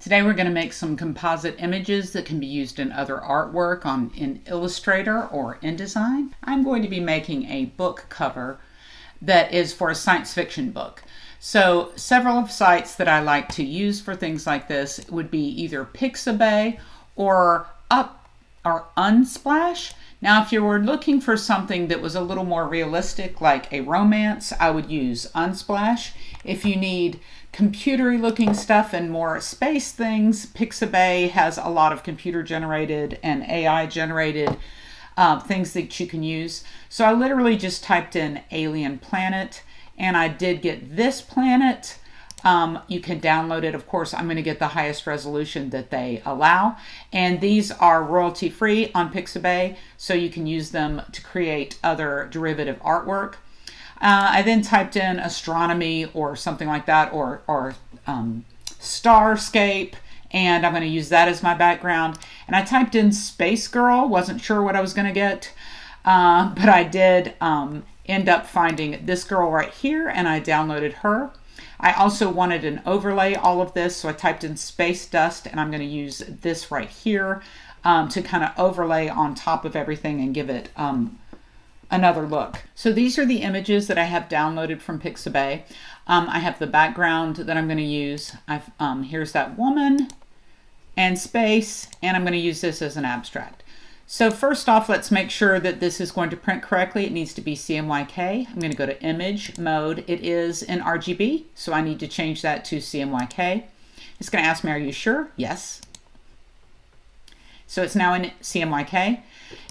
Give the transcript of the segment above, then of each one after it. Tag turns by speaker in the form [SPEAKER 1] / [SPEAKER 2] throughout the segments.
[SPEAKER 1] Today we're going to make some composite images that can be used in other artwork in Illustrator or InDesign. I'm going to be making a book cover that is for a science fiction book. So several of sites that I like to use for things like this would be either Pixabay or Unsplash. Now, if you were looking for something that was a little more realistic, like a romance, I would use Unsplash. If you need computery looking stuff and more space things, Pixabay has a lot of computer generated and AI generated things that you can use. So I literally just typed in alien planet and I did get this planet. You can download it. Of course, I'm going to get the highest resolution that they allow. And these are royalty free on Pixabay, so you can use them to create other derivative artwork. I then typed in astronomy or something like that, or starscape, and I'm going to use that as my background. And I typed in Space Girl, wasn't sure what I was going to get, but I did end up finding this girl right here, and I downloaded her. I also wanted an overlay all of this, so I typed in space dust, and I'm going to use this right here to kind of overlay on top of everything and give it another look. So these are the images that I have downloaded from Pixabay. I have the background that I'm going to use. Here's that woman and space, and I'm going to use this as an abstract. So first off, let's make sure that this is going to print correctly. It needs to be CMYK. I'm going to go to image mode. It is in RGB, so I need to change that to CMYK. It's going to ask me, are you sure? Yes. So it's now in CMYK.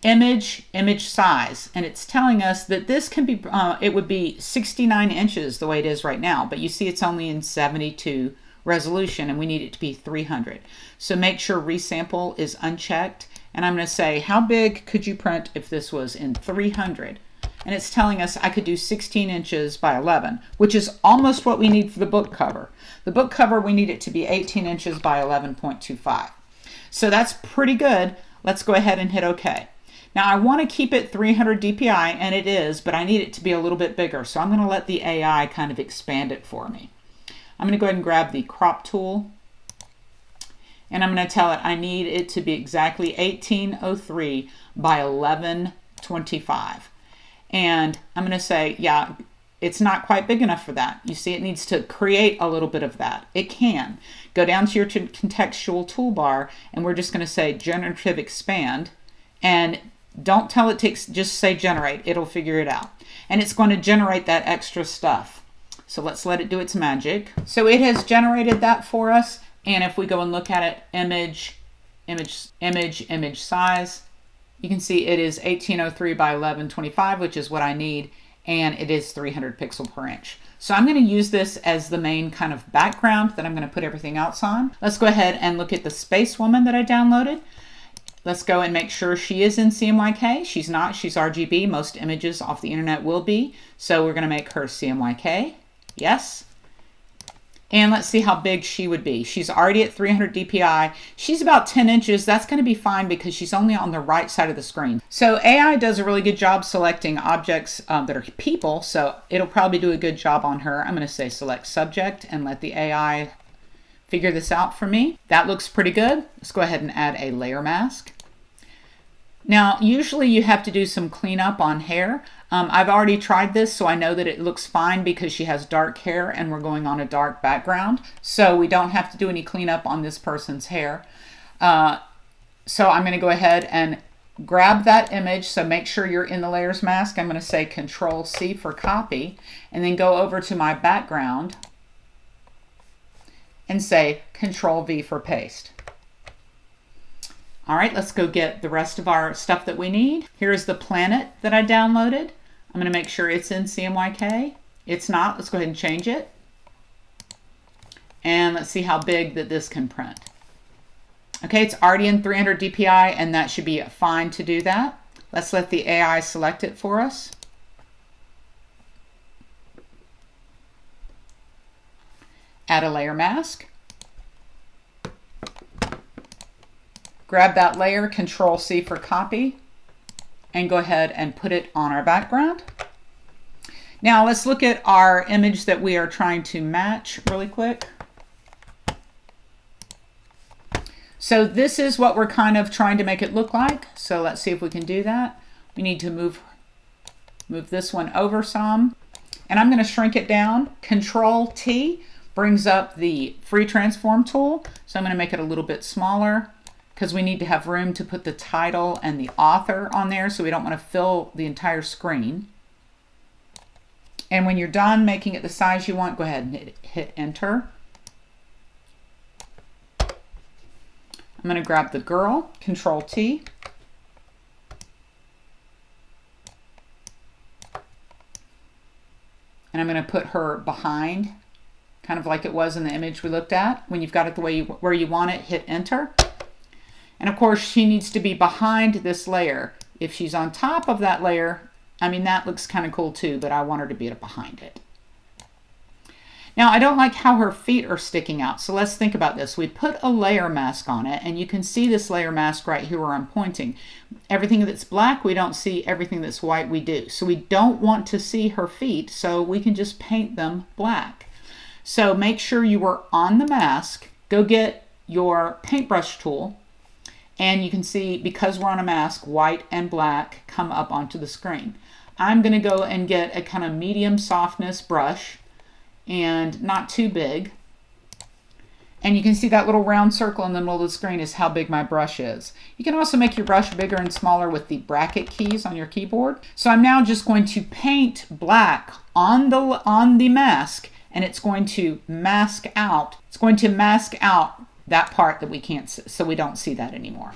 [SPEAKER 1] Image size, and it's telling us that this can be, it would be 69 inches the way it is right now, but you see it's only in 72 resolution and we need it to be 300. So make sure resample is unchecked. And I'm going to say, how big could you print if this was in 300? And it's telling us I could do 16 inches by 11, which is almost what we need for the book cover. The book cover, we need it to be 18 inches by 11.25. So that's pretty good. Let's go ahead and hit OK. Now I want to keep it 300 DPI, and it is, but I need it to be a little bit bigger. So I'm going to let the AI kind of expand it for me. I'm going to go ahead and grab the crop tool. And I'm going to tell it I need it to be exactly 1803 by 1125. And I'm going to say, yeah, it's not quite big enough for that. You see, it needs to create a little bit of that. It can. Go down to your contextual toolbar, and we're just going to say generative expand. And don't tell it to just say generate. It'll figure it out. And it's going to generate that extra stuff. So let's let it do its magic. So it has generated that for us. And if we go and look at it, image size, you can see it is 1803 by 1125, which is what I need, and it is 300 pixel per inch. So I'm going to use this as the main kind of background that I'm going to put everything else on. Let's go ahead and look at the space woman that I downloaded. Let's go and make sure she is in CMYK. She's not, she's RGB. Most images off the internet will be. So we're going to make her CMYK. Yes. And let's see how big she would be. She's already at 300 DPI. She's about 10 inches. That's going to be fine because she's only on the right side of the screen. So AI does a really good job selecting objects that are people. So it'll probably do a good job on her. I'm going to say select subject and let the AI figure this out for me. That looks pretty good. Let's go ahead and add a layer mask. Now, usually you have to do some cleanup on hair. I've already tried this, so I know that it looks fine because she has dark hair and we're going on a dark background. So we don't have to do any cleanup on this person's hair. So I'm going to go ahead and grab that image. So make sure you're in the layers mask. I'm going to say Control C for copy and then go over to my background and say Control V for paste. All right, let's go get the rest of our stuff that we need. Here's the planet that I downloaded. I'm going to make sure it's in CMYK. It's not. Let's go ahead and change it. And let's see how big that this can print. Okay, it's already in 300 DPI, and that should be fine to do that. Let's let the AI select it for us. Add a layer mask. Grab that layer, Control C for copy, and go ahead and put it on our background. Now let's look at our image that we are trying to match really quick. So this is what we're kind of trying to make it look like. So let's see if we can do that. We need to move this one over some. And I'm going to shrink it down. Control T brings up the free transform tool. So I'm going to make it a little bit smaller because we need to have room to put the title and the author on there. So we don't want to fill the entire screen. And when you're done making it the size you want, go ahead and hit enter. I'm going to grab the girl, Control T. And I'm going to put her behind, kind of like it was in the image we looked at. When you've got it the way where you want it, hit enter. And of course, she needs to be behind this layer. If she's on top of that layer, I mean, that looks kind of cool too, but I want her to be behind it. Now, I don't like how her feet are sticking out, so let's think about this. We put a layer mask on it, and you can see this layer mask right here where I'm pointing. Everything that's black, we don't see. Everything that's white, we do. So we don't want to see her feet, so we can just paint them black. So make sure you are on the mask. Go get your paintbrush tool, and you can see, because we're on a mask, white and black come up onto the screen. I'm going to go and get a kind of medium softness brush, and not too big. And you can see that little round circle in the middle of the screen is how big my brush is. You can also make your brush bigger and smaller with the bracket keys on your keyboard. So I'm now just going to paint black on the mask, and it's going to mask out. It's going to mask out that part that we can't see, so we don't see that anymore.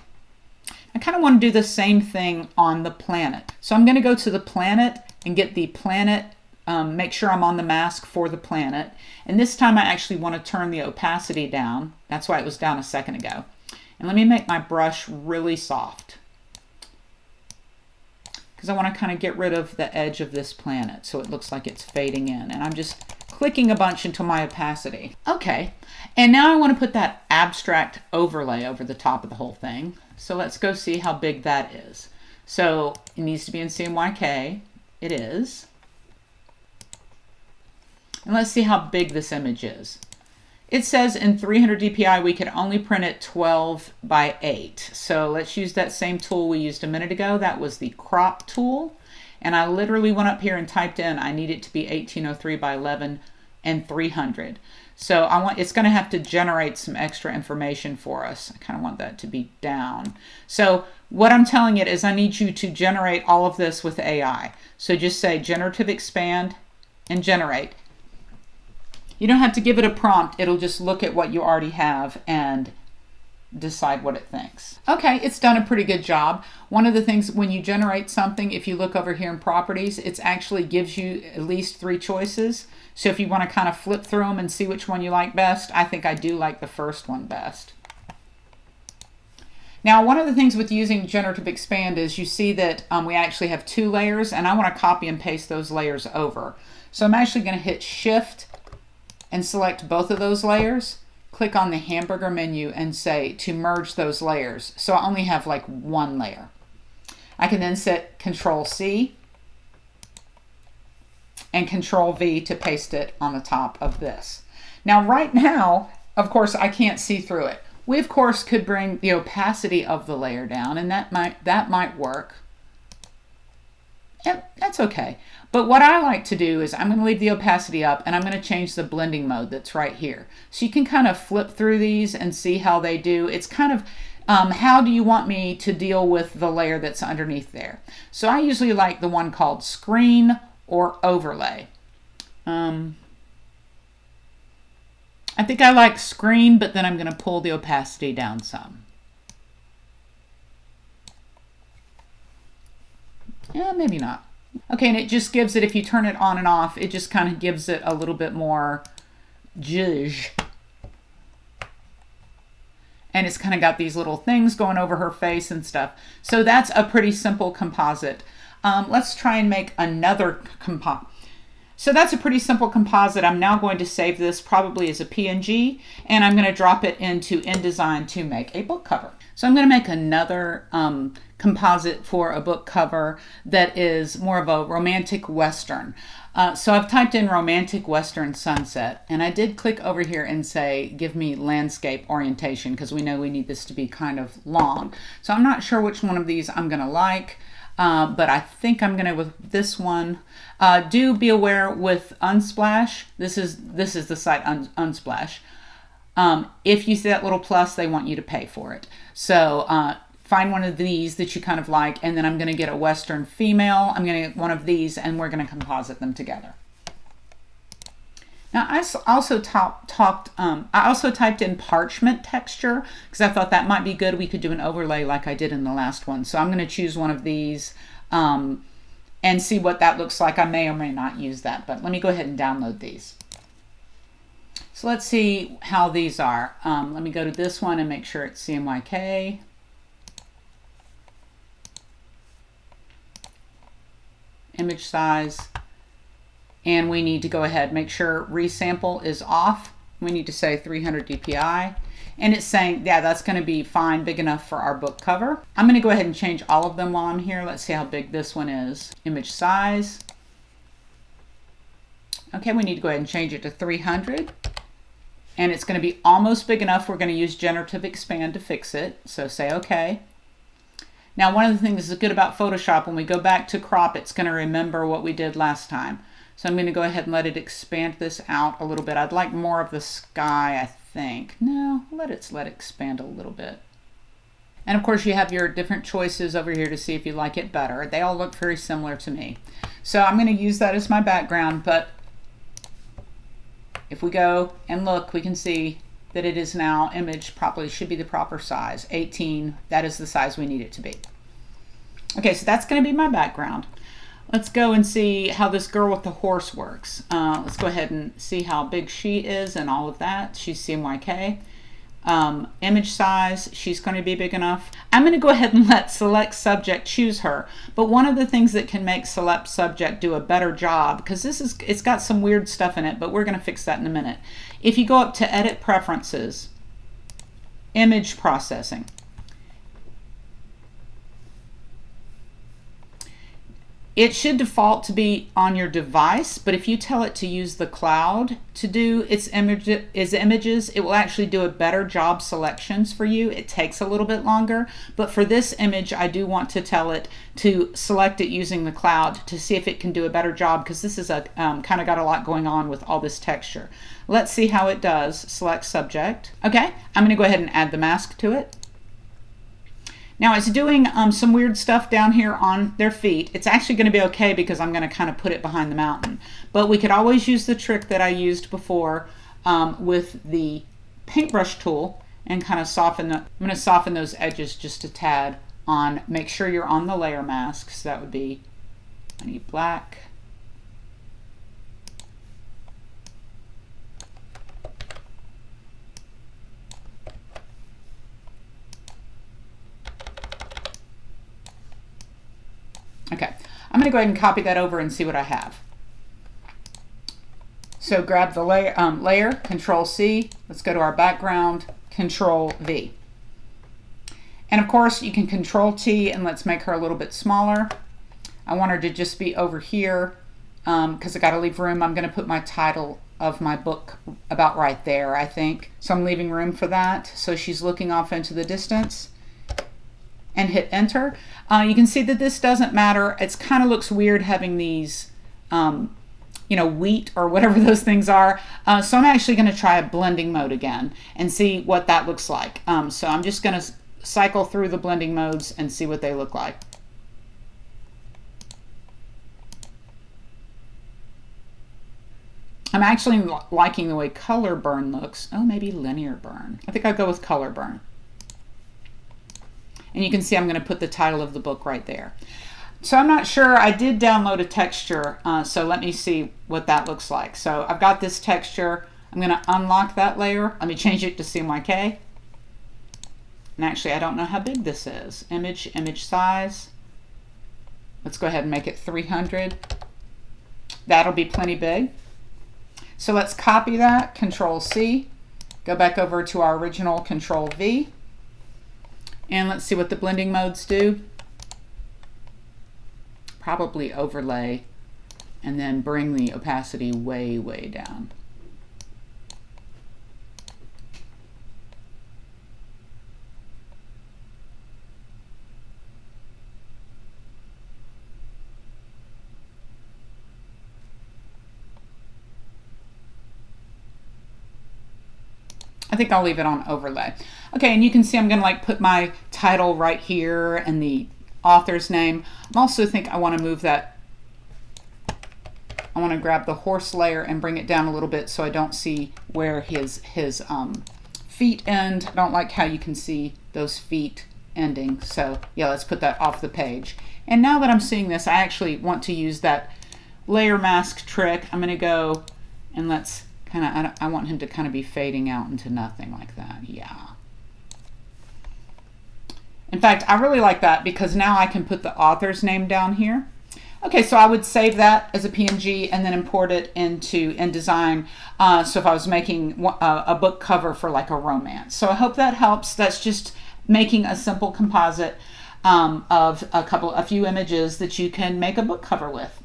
[SPEAKER 1] I kind of want to do the same thing on the planet. So I'm going to go to the planet and get the planet. Make sure I'm on the mask for the planet. And this time I actually want to turn the opacity down. That's why it was down a second ago. And let me make my brush really soft, because I want to kind of get rid of the edge of this planet so it looks like it's fading in. And I'm just clicking a bunch until my opacity. Okay, and now I want to put that abstract overlay over the top of the whole thing. So let's go see how big that is. So it needs to be in CMYK. It is. And let's see how big this image is. It says in 300 dpi we could only print it 12 by 8. So let's use that same tool we used a minute ago. That was the crop tool. And I literally went up here and typed in I need it to be 1803 by 11 and 300. So it's going to have to generate some extra information for us. I kind of want that to be down. So what I'm telling it is I need you to generate all of this with AI. So just say generative expand and generate. You don't have to give it a prompt. It'll just look at what you already have and decide what it thinks. Okay, it's done a pretty good job. One of the things when you generate something, if you look over here in properties, it actually gives you at least 3 choices. So if you want to kind of flip through them and see which one you like best, I think I do like the first one best. Now, one of the things with using generative expand is you see that we actually have 2 layers, and I want to copy and paste those layers over. So I'm actually going to hit Shift and select both of those layers, click on the hamburger menu and say to merge those layers. So I only have like 1 layer. I can then set Control C and Control V to paste it on the top of this. Now right now, of course, I can't see through it. We of course could bring the opacity of the layer down, and that might work. Yep, that's okay. But what I like to do is I'm going to leave the opacity up, and I'm going to change the blending mode that's right here. So you can kind of flip through these and see how they do. It's kind of how do you want me to deal with the layer that's underneath there. So I usually like the one called screen or overlay. I think I like screen, but then I'm going to pull the opacity down some. Yeah, maybe not. Okay, and it just gives it, if you turn it on and off, it just kind of gives it a little bit more zhuzh. And it's kind of got these little things going over her face and stuff. So that's a pretty simple composite. Let's try and make another composite. So that's a pretty simple composite. I'm now going to save this probably as a PNG, and I'm going to drop it into InDesign to make a book cover. So I'm going to make another composite for a book cover that is more of a romantic Western. So I've typed in romantic western sunset, and I did click over here and say give me landscape orientation, because we know we need this to be kind of long. So I'm not sure which one of these I'm going to like, but I think I'm going to with this one. Do be aware with Unsplash, this is the site Unsplash. If you see that little plus, they want you to pay for it. So find one of these that you kind of like, and then I'm going to get a Western female. I'm going to get one of these, and we're going to composite them together. Now, I also typed in parchment texture, because I thought that might be good. We could do an overlay like I did in the last one. So I'm going to choose one of these and see what that looks like. I may or may not use that, but let me go ahead and download these. So let's see how these are. Let me go to this one and make sure it's CMYK. Image size, and we need to go ahead, make sure resample is off. We need to say 300 dpi, and it's saying, yeah, that's going to be fine, big enough for our book cover. I'm going to go ahead and change all of them while I'm here. Let's see how big this one is. Image size. Okay, we need to go ahead and change it to 300, and it's going to be almost big enough. We're going to use generative expand to fix it, so say okay. Now, one of the things that's good about Photoshop, when we go back to crop, it's going to remember what we did last time. So I'm going to go ahead and let it expand this out a little bit. I'd like more of the sky, I think. No, let it expand a little bit. And of course, you have your different choices over here to see if you like it better. They all look very similar to me. So I'm going to use that as my background, but if we go and look, we can see that it is now image probably should be the proper size, 18. That is the size we need it to be. Okay, so that's going to be my background. Let's go and see how this girl with the horse works. Let's go ahead and see how big she is and all of that. She's CMYK. Image size, she's going to be big enough. I'm going to go ahead and let select subject choose her. But one of the things that can make select subject do a better job, because it's got some weird stuff in it, but we're going to fix that in a minute. If you go up to edit preferences, image processing, it should default to be on your device, but if you tell it to use the cloud to do its images, it will actually do a better job selections for you. It takes a little bit longer, but for this image, I do want to tell it to select it using the cloud to see if it can do a better job, because this is a kind of got a lot going on with all this texture. Let's see how it does. Select subject. Okay, I'm going to go ahead and add the mask to it. Now it's doing some weird stuff down here on their feet. It's actually going to be okay because I'm going to kind of put it behind the mountain. But we could always use the trick that I used before with the paintbrush tool and kind of soften I'm going to soften those edges just a tad on. Make sure you're on the layer mask. So that would be, I need black. Okay, I'm going to go ahead and copy that over and see what I have. So grab the layer, Control C. Let's go to our background, Control V. And of course, you can Control T, and let's make her a little bit smaller. I want her to just be over here because I got to leave room. I'm going to put my title of my book about right there, I think. So I'm leaving room for that. So she's looking off into the distance. And hit enter. You can see that this doesn't matter. It kind of looks weird having these, wheat or whatever those things are. So I'm actually going to try a blending mode again and see what that looks like. So I'm just going to cycle through the blending modes and see what they look like. I'm actually liking the way color burn looks. Oh, maybe linear burn. I think I'll go with color burn. And you can see I'm going to put the title of the book right there. So I'm not sure. I did download a texture, so let me see what that looks like. So I've got this texture. I'm going to unlock that layer. Let me change it to CMYK. And actually, I don't know how big this is. Image size. Let's go ahead and make it 300. That'll be plenty big. So let's copy that, Control C. Go back over to our original, Control V. And let's see what the blending modes do. Probably overlay and then bring the opacity way, way down. I think I'll leave it on overlay. Okay, and you can see I'm going to like put my title right here and the author's name. I also think I want to move that. I want to grab the horse layer and bring it down a little bit so I don't see where his feet end. I don't like how you can see those feet ending. So yeah, let's put that off the page. And now that I'm seeing this, I actually want to use that layer mask trick. I'm going to go and let's kind of, I want him to kind of be fading out into nothing like that. Yeah. In fact, I really like that because now I can put the author's name down here. Okay, so I would save that as a PNG and then import it into InDesign. So if I was making a book cover for like a romance. So I hope that helps. That's just making a simple composite of a few images that you can make a book cover with.